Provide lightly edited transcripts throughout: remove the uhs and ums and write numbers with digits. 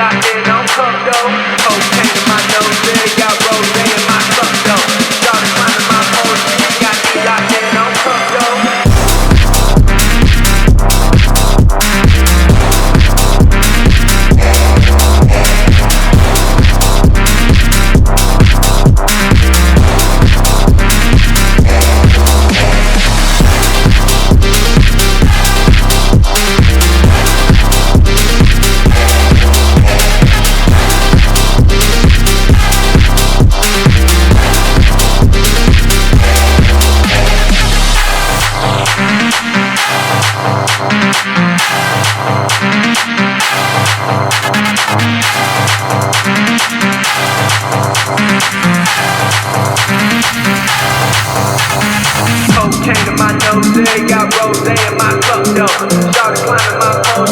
locked in on cup though. Cocaine in my nose, yeah, got rose in my cup though. Started climbing my pole, she got me locked in on cup though. Cocaine in my nose, yeah, got rose in my cup though. Started climbing my pole,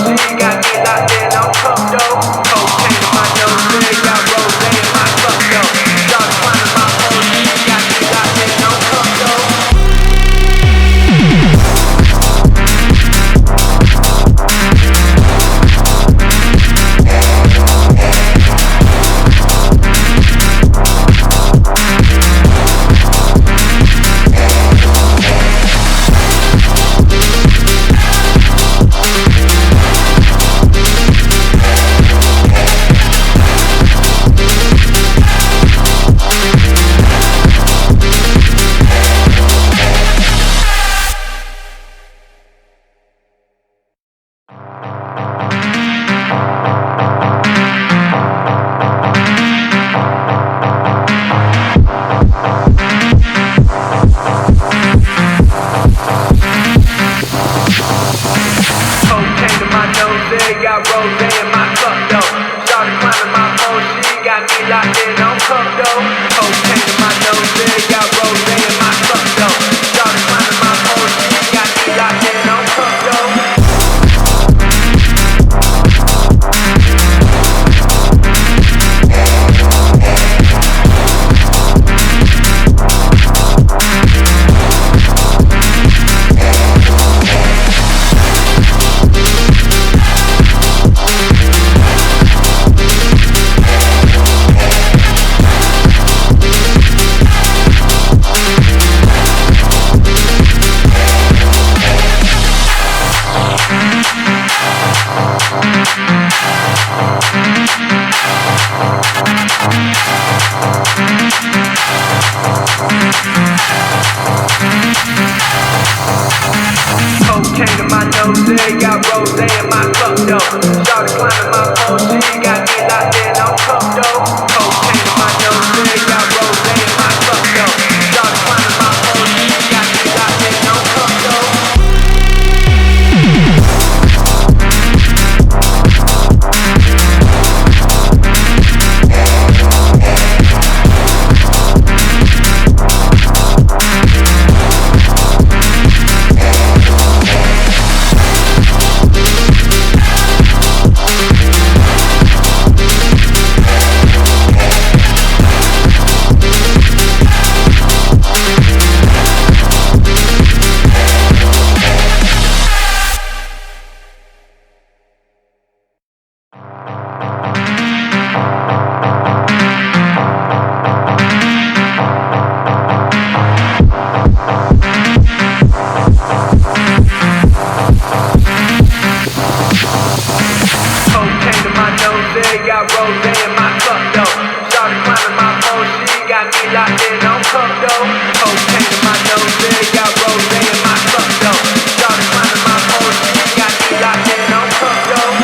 she got me locked in on cup though. Cocaine in my nose, yeah, got rose in my cup though. Started climbing my pole, she got me locked in on cup though. Cocaine in my nose, yeah, got rose in my cup though. Started climbing my pole, she got me locked in on cup though. Cocaine in my nose, yeah, got rose in my cup though. Started climbing my pole, she got me locked in on cup though.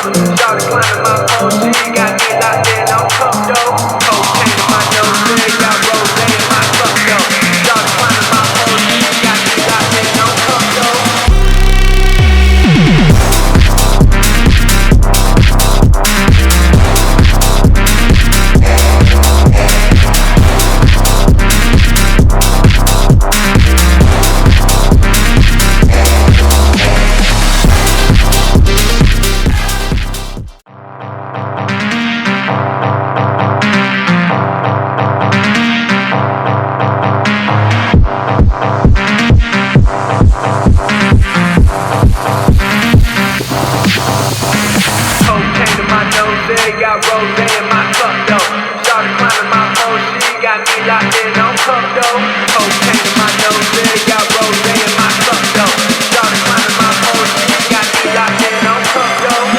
though. Started climbing my pole, she got me locked in on cup though. Cocaine in my nose, got rose in my cup though. Started climbing my pole, she got me locked in on cup though. Got rose in my cup though. Started climbing my pole, she got me locked in on cup though. Cocaine in my nose, got rose in my cup though. Started climbing my pole, she got me locked in on cup though.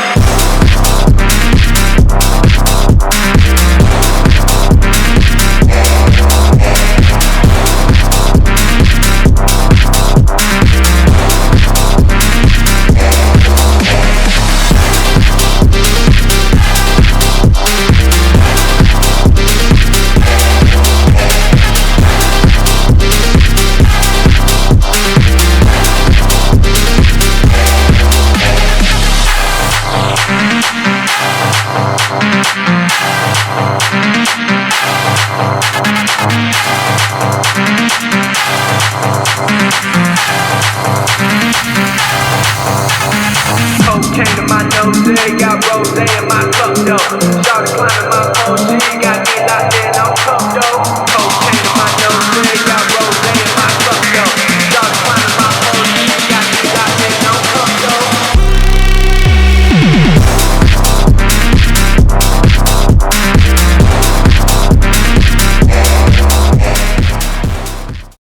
Cocaine in my nose,